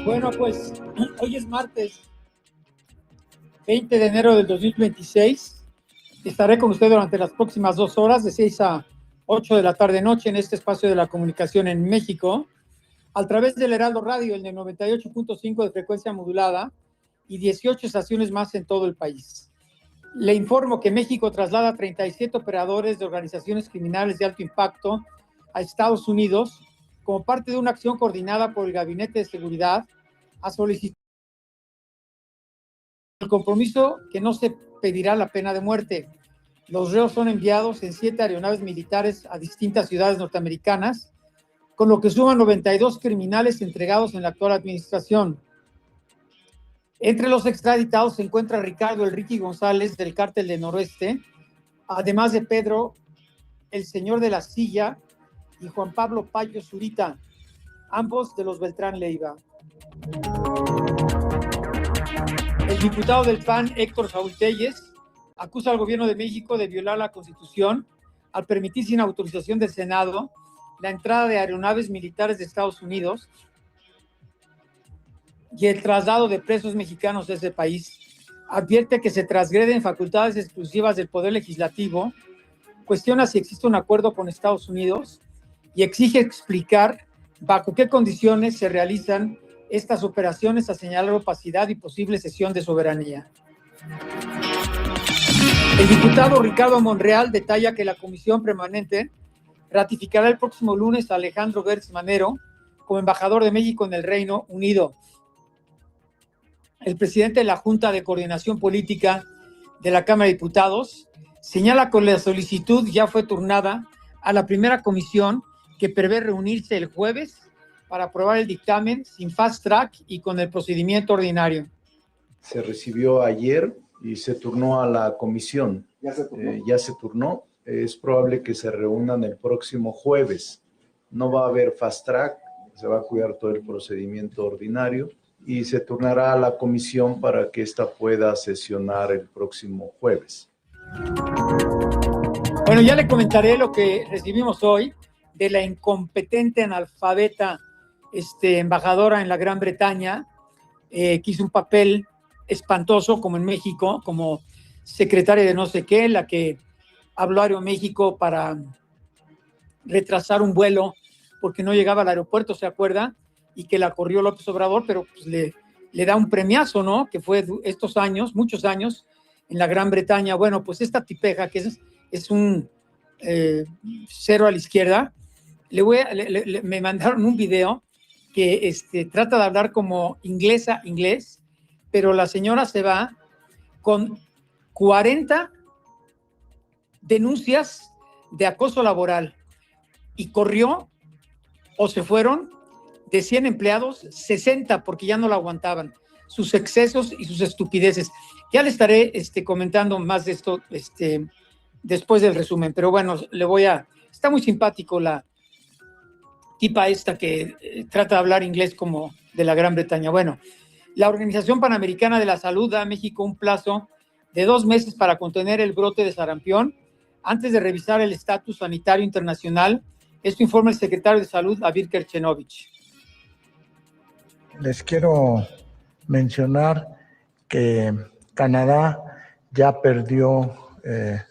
Bueno, pues hoy es martes 20 de enero del 2026. Estaré con usted durante las próximas 2 horas, de 6 a 8 de la tarde-noche, en este espacio de la comunicación en México, a través del Heraldo Radio, el de 98.5 de frecuencia modulada y 18 estaciones más en todo el país. Le informo que México traslada 37 operadores de organizaciones criminales de alto impacto a Estados Unidos como parte de una acción coordinada por el Gabinete de Seguridad a solicitar el compromiso que no se pedirá la pena de muerte. Los reos son enviados en 7 aeronaves militares a distintas ciudades norteamericanas, con lo que suman 92 criminales entregados en la actual administración. Entre los extraditados se encuentra Ricardo El Ricky González, del Cártel de Noroeste, además de Pedro El Señor de la Silla y Juan Pablo Payo Zurita, ambos de los Beltrán Leiva. El diputado del PAN, Héctor Saúl Telles, acusa al gobierno de México de violar la Constitución al permitir sin autorización del Senado la entrada de aeronaves militares de Estados Unidos y el traslado de presos mexicanos de ese país. Advierte que se transgreden facultades exclusivas del Poder Legislativo, cuestiona si existe un acuerdo con Estados Unidos y exige explicar bajo qué condiciones se realizan estas operaciones, a señalar opacidad y posible cesión de soberanía. El diputado Ricardo Monreal detalla que la Comisión Permanente ratificará el próximo lunes a Alejandro Gertz Manero como embajador de México en el Reino Unido. El presidente de la Junta de Coordinación Política de la Cámara de Diputados señala que la solicitud ya fue turnada a la primera comisión, que prevé reunirse el jueves para aprobar el dictamen sin fast track y con el procedimiento ordinario. Se recibió ayer y se turnó a la comisión. ¿Ya se turnó? Es probable que se reúnan el próximo jueves. No va a haber fast track, se va a cuidar todo el procedimiento ordinario y se turnará a la comisión para que ésta pueda sesionar el próximo jueves. Bueno, ya le comentaré lo que recibimos hoy de la incompetente analfabeta embajadora en la Gran Bretaña, que hizo un papel espantoso como en México, como secretaria de no sé qué, la que habló a Aeroméxico para retrasar un vuelo porque no llegaba al aeropuerto, ¿se acuerda? Y que la corrió López Obrador, pero pues le da un premiazo, ¿no? Que fue estos años, muchos años, en la Gran Bretaña. Bueno, pues esta tipeja, que es un cero a la izquierda, me mandaron un video que trata de hablar como inglés, pero la señora se va con 40 denuncias de acoso laboral y corrió, o se fueron, de 100 empleados, 60 porque ya no la aguantaban, sus excesos y sus estupideces. Ya le estaré comentando más de esto después del resumen, pero bueno, está muy simpático la tipa esta que trata de hablar inglés como de la Gran Bretaña. Bueno, la Organización Panamericana de la Salud da a México un plazo de 2 meses para contener el brote de sarampión antes de revisar el estatus sanitario internacional. Esto informa el secretario de Salud, Aviv Kerchenovich. Les quiero mencionar que Canadá ya perdió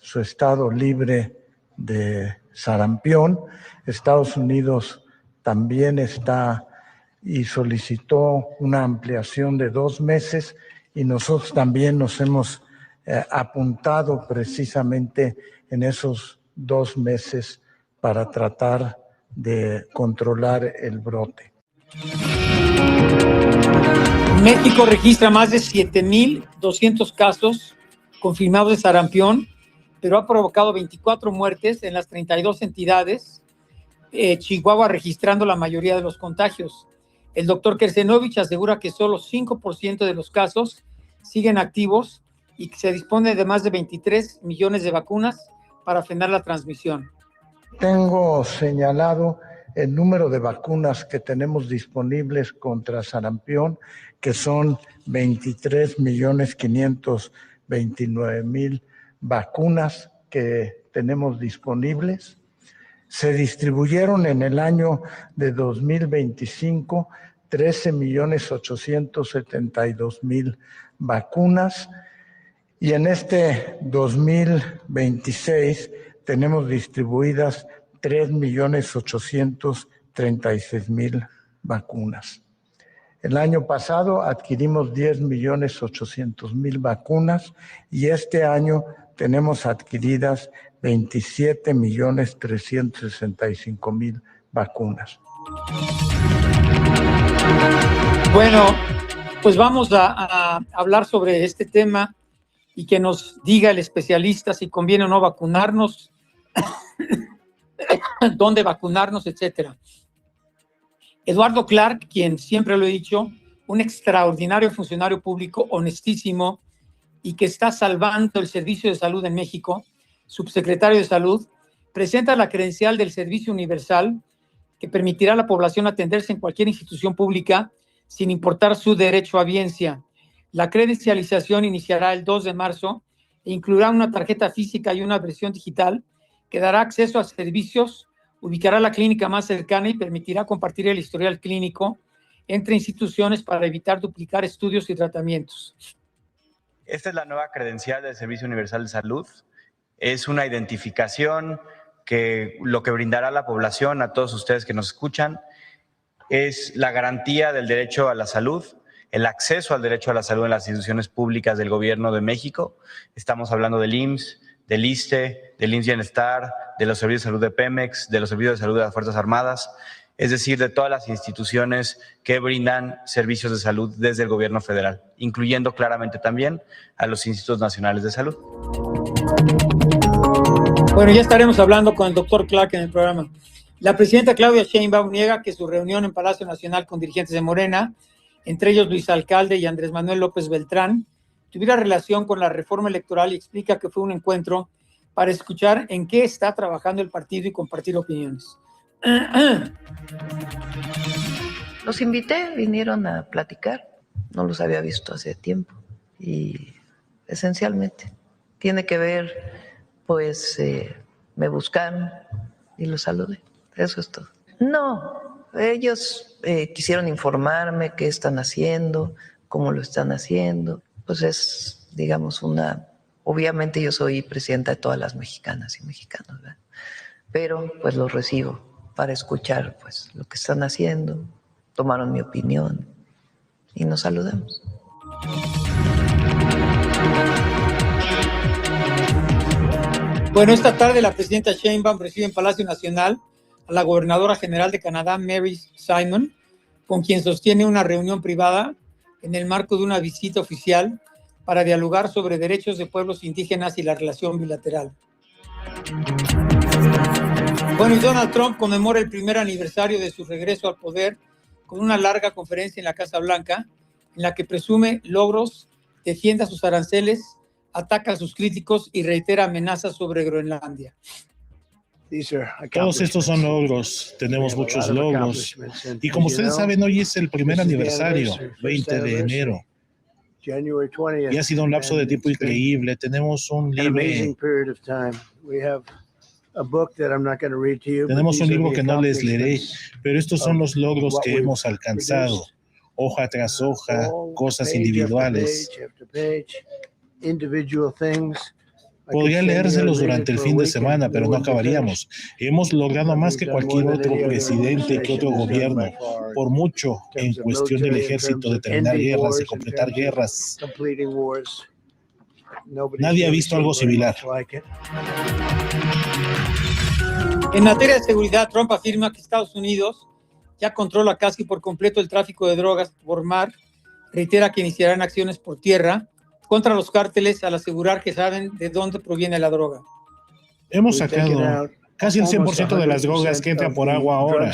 su estado libre de sarampión. Estados Unidos también está y solicitó una ampliación de 2 meses, y nosotros también nos hemos apuntado precisamente en esos 2 meses para tratar de controlar el brote. México registra más de 7,200 casos confirmados de sarampión, pero ha provocado 24 muertes en las 32 entidades. Chihuahua registrando la mayoría de los contagios. El doctor Kerchenovich asegura que solo 5% de los casos siguen activos y que se dispone de más de 23 millones de vacunas para frenar la transmisión. Tengo señalado el número de vacunas que tenemos disponibles contra sarampión, que son 23,529,000 vacunas que tenemos disponibles. Se distribuyeron en el año de 2025 13,872,000 vacunas. Y en este 2026 tenemos distribuidas 3,836,000 vacunas. El año pasado adquirimos 10,800,000 vacunas y este año tenemos adquiridas 27,365,000 vacunas. Bueno, pues vamos a hablar sobre este tema y que nos diga el especialista si conviene o no vacunarnos, dónde vacunarnos, etcétera. Eduardo Clark, quien siempre lo he dicho, un extraordinario funcionario público, honestísimo y que está salvando el servicio de salud en México, subsecretario de Salud, presenta la credencial del Servicio Universal que permitirá a la población atenderse en cualquier institución pública sin importar su derecho a biencia. La credencialización iniciará el 2 de marzo e incluirá una tarjeta física y una versión digital que dará acceso a servicios, ubicará la clínica más cercana y permitirá compartir el historial clínico entre instituciones para evitar duplicar estudios y tratamientos. Esta es la nueva credencial del Servicio Universal de Salud. Es una identificación que lo que brindará a la población, a todos ustedes que nos escuchan, es la garantía del derecho a la salud, el acceso al derecho a la salud en las instituciones públicas del Gobierno de México. Estamos hablando del IMSS, del ISSSTE, del IMSS Bienestar, de los servicios de salud de Pemex, de los servicios de salud de las Fuerzas Armadas, es decir, de todas las instituciones que brindan servicios de salud desde el Gobierno federal, incluyendo claramente también a los Institutos Nacionales de Salud. Bueno, ya estaremos hablando con el doctor Clark en el programa. La presidenta Claudia Sheinbaum niega que su reunión en Palacio Nacional con dirigentes de Morena, entre ellos Luis Alcalde y Andrés Manuel López Beltrán, tuviera relación con la reforma electoral y explica que fue un encuentro para escuchar en qué está trabajando el partido y compartir opiniones. Los invité, vinieron a platicar, no los había visto hace tiempo y esencialmente tiene que ver, pues me buscaron y los saludé, eso es todo. No, ellos quisieron informarme qué están haciendo, cómo lo están haciendo, pues es, digamos, obviamente yo soy presidenta de todas las mexicanas y mexicanos, ¿verdad? Pero pues los recibo para escuchar pues lo que están haciendo, tomaron mi opinión y nos saludamos. Bueno, esta tarde la presidenta Sheinbaum recibe en Palacio Nacional a la gobernadora general de Canadá, Mary Simon, con quien sostiene una reunión privada en el marco de una visita oficial para dialogar sobre derechos de pueblos indígenas y la relación bilateral. Bueno, y Donald Trump conmemora el primer aniversario de su regreso al poder con una larga conferencia en la Casa Blanca, en la que presume logros, defiende a sus aranceles, ataca a sus críticos y reitera amenazas sobre Groenlandia. Todos estos son logros, tenemos muchos logros. Y como ustedes saben, hoy es el primer aniversario, 20 de enero. Y ha sido un lapso de tiempo increíble. Tenemos un libro que no les leeré, pero estos son los logros que hemos alcanzado, hoja tras hoja, cosas individuales. Podría leérselos durante el fin de semana, pero no acabaríamos. Hemos logrado más que cualquier otro presidente, que otro gobierno, por mucho en cuestión del ejército, de terminar guerras, de completar guerras. Nadie ha visto algo similar. En materia de seguridad, Trump afirma que Estados Unidos ya controla casi por completo el tráfico de drogas por mar, reitera que iniciarán acciones por tierra contra los cárteles al asegurar que saben de dónde proviene la droga. Hemos sacado casi el 100% de las drogas que entran por agua ahora.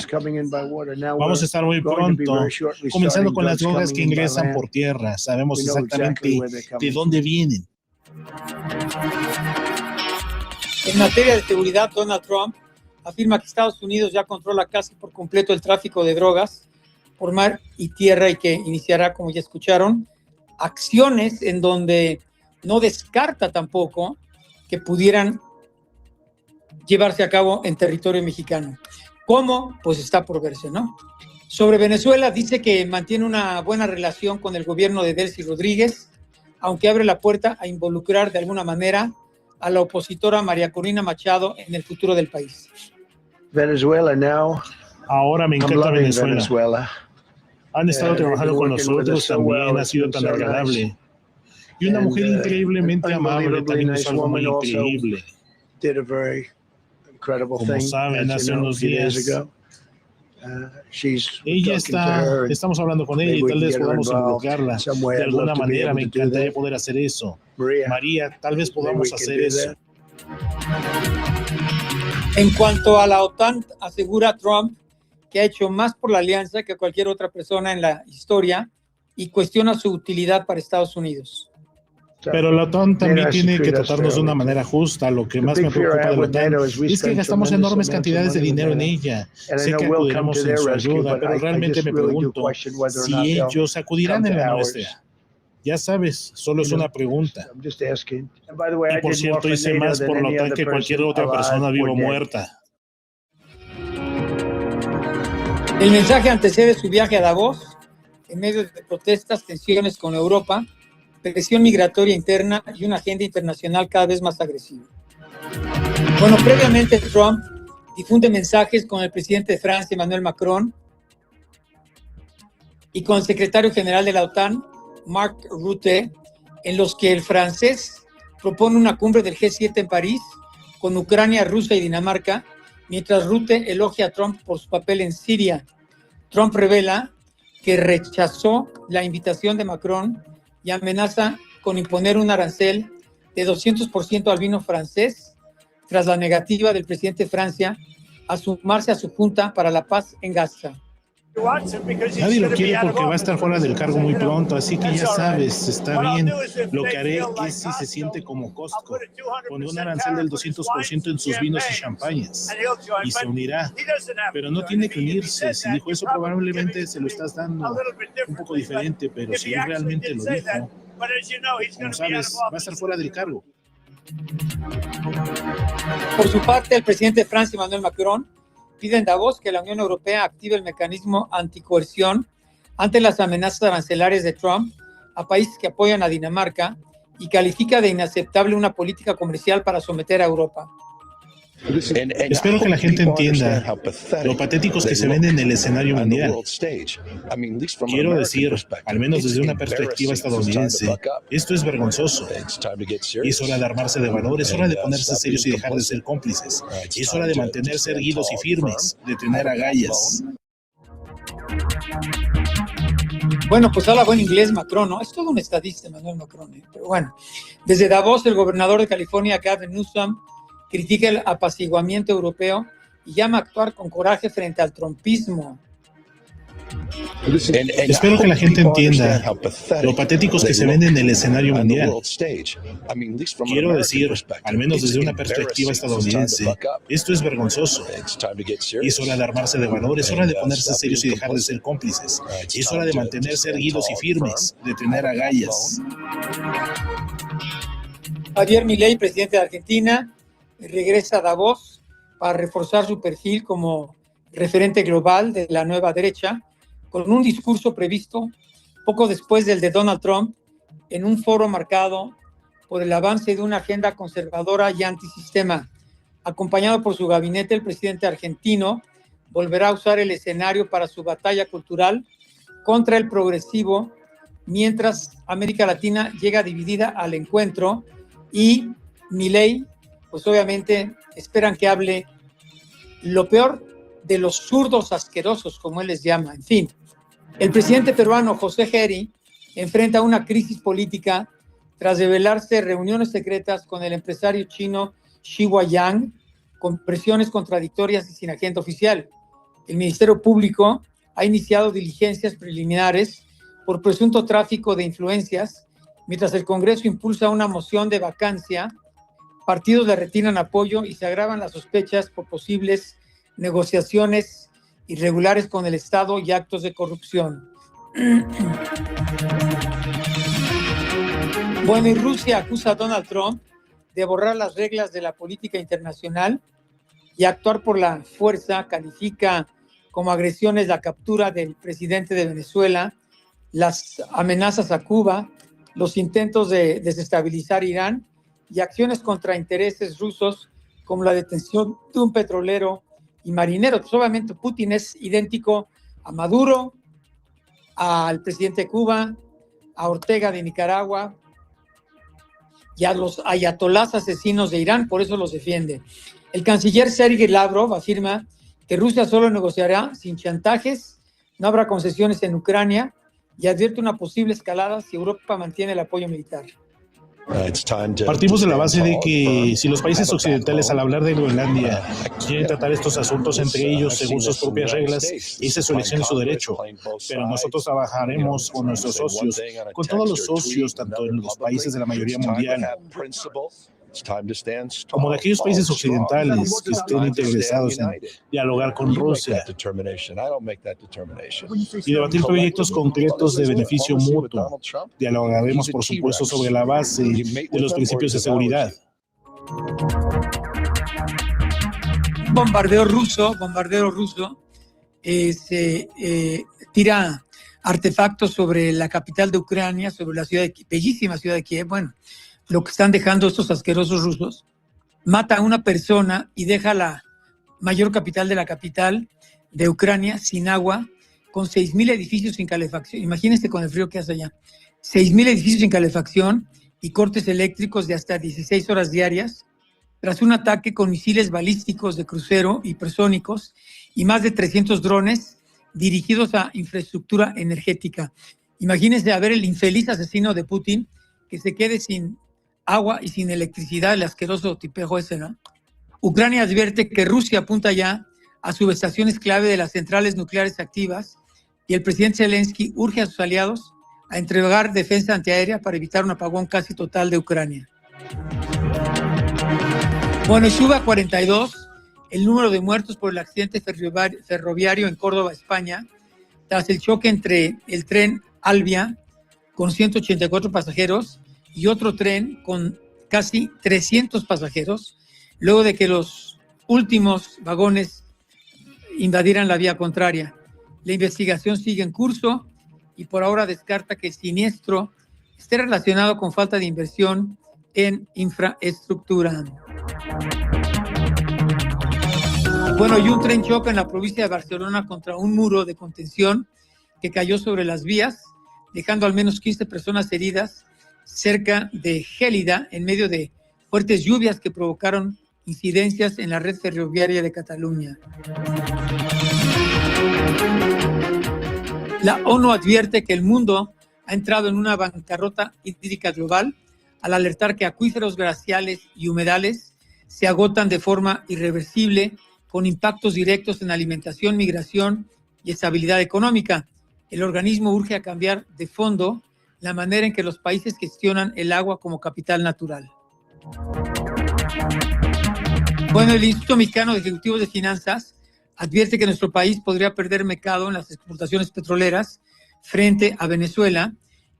Vamos a estar muy pronto, comenzando con las drogas que ingresan por tierra. Sabemos exactamente de dónde vienen. En materia de seguridad, Donald Trump afirma que Estados Unidos ya controla casi por completo el tráfico de drogas por mar y tierra y que iniciará, como ya escucharon, acciones en donde no descarta tampoco que pudieran llevarse a cabo en territorio mexicano. ¿Cómo? Pues está por verse, ¿no? Sobre Venezuela, dice que mantiene una buena relación con el gobierno de Delcy Rodríguez, aunque abre la puerta a involucrar de alguna manera a la opositora María Corina Machado en el futuro del país. Venezuela now. Ahora me encanta Venezuela. Venezuela. Han estado trabajando con nosotros también, ha sido tan agradable. Y una mujer increíblemente amable también hizo algo muy increíble. Como saben, hace unos días ella estamos hablando con ella y tal vez podamos involucrarla de alguna manera. Me encantaría poder hacer eso. María, tal vez podamos hacer eso. En cuanto a la OTAN, asegura Trump que ha hecho más por la alianza que cualquier otra persona en la historia y cuestiona su utilidad para Estados Unidos. Pero la OTAN también tiene que tratarnos de una manera justa. Lo que más me preocupa de la OTAN es que gastamos enormes cantidades de dinero en ella. Sé que acudiremos en su ayuda, pero realmente me pregunto si ellos acudirán en la nuestra. Ya sabes, solo es una pregunta. Y por cierto, hice más por la OTAN que cualquier otra persona viva o muerta. El mensaje antecede su viaje a Davos en medio de protestas, tensiones con Europa, presión migratoria interna y una agenda internacional cada vez más agresiva. Bueno, previamente Trump difunde mensajes con el presidente de Francia, Emmanuel Macron, y con el secretario general de la OTAN, Mark Rutte, en los que el francés propone una cumbre del G7 en París con Ucrania, Rusia y Dinamarca, mientras Rutte elogia a Trump por su papel en Siria. Trump revela que rechazó la invitación de Macron y amenaza con imponer un arancel de 200% al vino francés tras la negativa del presidente de Francia a sumarse a su junta para la paz en Gaza. Nadie lo quiere porque va a estar fuera del cargo muy pronto, así que ya sabes, está bien. Lo que haré es si se siente como Costco, pone un arancel del 200% en sus vinos y champañas y se unirá, pero no tiene que unirse. Si dijo eso, probablemente se lo estás dando un poco diferente, pero si él realmente lo dijo, como sabes, va a estar fuera del cargo. Por su parte, el presidente de Francia, Emmanuel Macron, pide en Davos que la Unión Europea active el mecanismo anticoerción ante las amenazas arancelarias de Trump a países que apoyan a Dinamarca y califica de inaceptable una política comercial para someter a Europa. Espero que la gente entienda lo patéticos que se ven en el escenario mundial. Quiero decir, al menos desde una perspectiva estadounidense, esto es vergonzoso. Es hora de armarse de valor, es hora de ponerse serios y dejar de ser cómplices. Es hora de mantenerse erguidos y firmes, de tener agallas. Bueno, pues habla buen inglés Macron, ¿no? Es todo un estadista, Emmanuel Macron, ¿eh? Pero bueno, desde Davos, el gobernador de California, Gavin Newsom, critica el apaciguamiento europeo y llama a actuar con coraje frente al trumpismo. Espero que la gente entienda lo patéticos que se ven en el escenario mundial. Quiero decir, al menos desde una perspectiva estadounidense, esto es vergonzoso. Es hora de armarse de valor, es hora de ponerse serios y dejar de ser cómplices. Es hora de mantenerse erguidos y firmes, de tener agallas. Javier Milei, presidente de Argentina, regresa a Davos para reforzar su perfil como referente global de la nueva derecha, con un discurso previsto poco después del de Donald Trump, en un foro marcado por el avance de una agenda conservadora y antisistema. Acompañado por su gabinete, el presidente argentino volverá a usar el escenario para su batalla cultural contra el progresivo, mientras América Latina llega dividida al encuentro y Milei, pues obviamente esperan que hable lo peor de los zurdos asquerosos, como él les llama. En fin, el presidente peruano José Geri enfrenta una crisis política tras revelarse reuniones secretas con el empresario chino Xi Guoyang, con presiones contradictorias y sin agenda oficial. El Ministerio Público ha iniciado diligencias preliminares por presunto tráfico de influencias, mientras el Congreso impulsa una moción de vacancia. Partidos le retiran apoyo y se agravan las sospechas por posibles negociaciones irregulares con el Estado y actos de corrupción. Bueno, y Rusia acusa a Donald Trump de borrar las reglas de la política internacional y actuar por la fuerza. Califica como agresiones, la captura del presidente de Venezuela, las amenazas a Cuba, los intentos de desestabilizar Irán y acciones contra intereses rusos como la detención de un petrolero y marinero. Pues obviamente Putin es idéntico a Maduro, al presidente de Cuba, a Ortega de Nicaragua y a los ayatolás asesinos de Irán, por eso los defiende. El canciller Sergei Lavrov afirma que Rusia solo negociará sin chantajes, no habrá concesiones en Ucrania y advierte una posible escalada si Europa mantiene el apoyo militar. Partimos de la base de que si los países occidentales al hablar de Groenlandia quieren tratar estos asuntos entre ellos según sus propias reglas, esa es su elección y su derecho. Pero nosotros trabajaremos con nuestros socios, con todos los socios, tanto en los países de la mayoría mundial como de aquellos países occidentales que estén interesados en dialogar con Rusia y debatir proyectos concretos de beneficio mutuo. Dialogaremos, por supuesto, sobre la base de los principios de seguridad. Bombardeo ruso tira artefactos sobre la capital de Ucrania, sobre la bellísima ciudad de Kiev. Bueno, lo que están dejando estos asquerosos rusos, mata a una persona y deja la mayor capital de la capital de Ucrania sin agua, con 6,000 edificios sin calefacción. Imagínense con el frío que hace allá. 6,000 edificios sin calefacción y cortes eléctricos de hasta 16 horas diarias, tras un ataque con misiles balísticos de crucero hipersónicos y más de 300 drones dirigidos a infraestructura energética. Imagínense a ver el infeliz asesino de Putin que se quede sin agua y sin electricidad, el asqueroso tipejo ese, ¿no? Ucrania advierte que Rusia apunta ya a subestaciones clave de las centrales nucleares activas y el presidente Zelensky urge a sus aliados a entregar defensa antiaérea para evitar un apagón casi total de Ucrania. Bueno, sube a 42 el número de muertos por el accidente ferroviario en Córdoba, España, tras el choque entre el tren Albia con 184 pasajeros y otro tren con casi 300 pasajeros, luego de que los últimos vagones invadieran la vía contraria. La investigación sigue en curso y por ahora descarta que el siniestro esté relacionado con falta de inversión en infraestructura. Bueno, y un tren choca en la provincia de Barcelona contra un muro de contención que cayó sobre las vías, dejando al menos 15 personas heridas cerca de Gélida, en medio de fuertes lluvias que provocaron incidencias en la red ferroviaria de Cataluña. La ONU advierte que el mundo ha entrado en una bancarrota hídrica global al alertar que acuíferos glaciales y humedales se agotan de forma irreversible, con impactos directos en alimentación, migración y estabilidad económica. El organismo urge a cambiar de fondo la manera en que los países gestionan el agua como capital natural. Bueno, el Instituto Mexicano de Ejecutivos de Finanzas advierte que nuestro país podría perder mercado en las exportaciones petroleras frente a Venezuela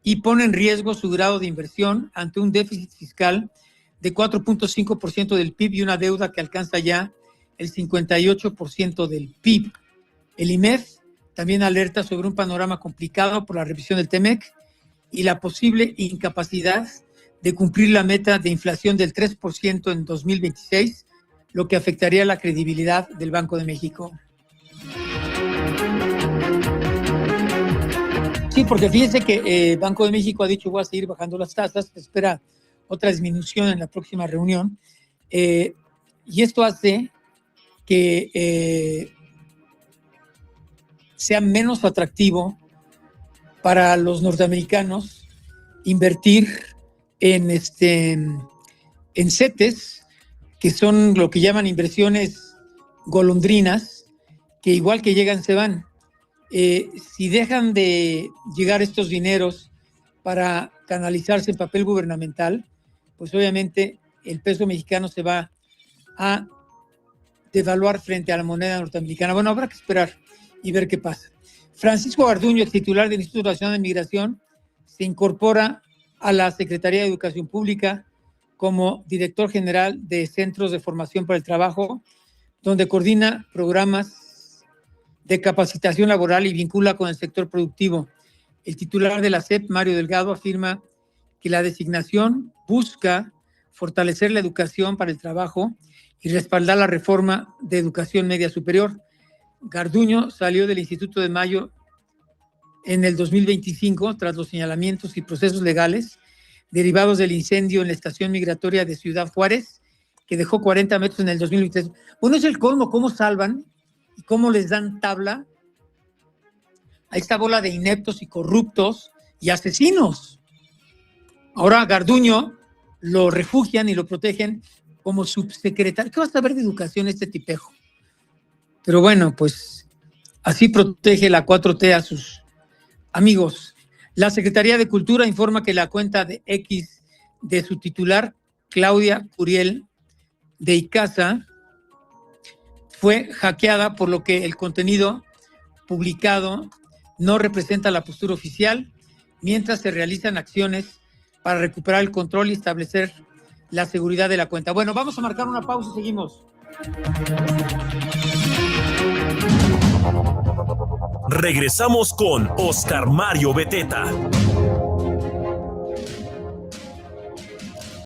y pone en riesgo su grado de inversión ante un déficit fiscal de 4.5% del PIB y una deuda que alcanza ya el 58% del PIB. El IMEF también alerta sobre un panorama complicado por la revisión del TEMEC y la posible incapacidad de cumplir la meta de inflación del 3% en 2026, lo que afectaría la credibilidad del Banco de México. Sí, porque fíjense que el Banco de México ha dicho voy a seguir bajando las tasas, se espera otra disminución en la próxima reunión, y esto hace que sea menos atractivo para los norteamericanos invertir en CETES, que son lo que llaman inversiones golondrinas, que igual que llegan se van. Si dejan de llegar estos dineros para canalizarse en papel gubernamental, pues obviamente el peso mexicano se va a devaluar frente a la moneda norteamericana. Bueno, habrá que esperar y ver qué pasa. Francisco Garduño, el titular del Instituto Nacional de Migración, se incorpora a la Secretaría de Educación Pública como director general de Centros de Formación para el Trabajo, donde coordina programas de capacitación laboral y vincula con el sector productivo. El titular de la SEP, Mario Delgado, afirma que la designación busca fortalecer la educación para el trabajo y respaldar la reforma de educación media superior. Garduño salió del Instituto de Mayo en el 2025 tras los señalamientos y procesos legales derivados del incendio en la estación migratoria de Ciudad Juárez, que dejó 40 metros en el 2023. Bueno, es el colmo, cómo salvan y cómo les dan tabla a esta bola de ineptos y corruptos y asesinos. Ahora Garduño lo refugian y lo protegen como subsecretario. ¿Qué va a saber de educación este tipejo? Pero bueno, pues así protege la 4T a sus amigos. La Secretaría de Cultura informa que la cuenta de X de su titular, Claudia Curiel de Icaza, fue hackeada, por lo que el contenido publicado no representa la postura oficial, mientras se realizan acciones para recuperar el control y establecer la seguridad de la cuenta. Bueno, vamos a marcar una pausa y seguimos. Regresamos con Oscar Mario Beteta.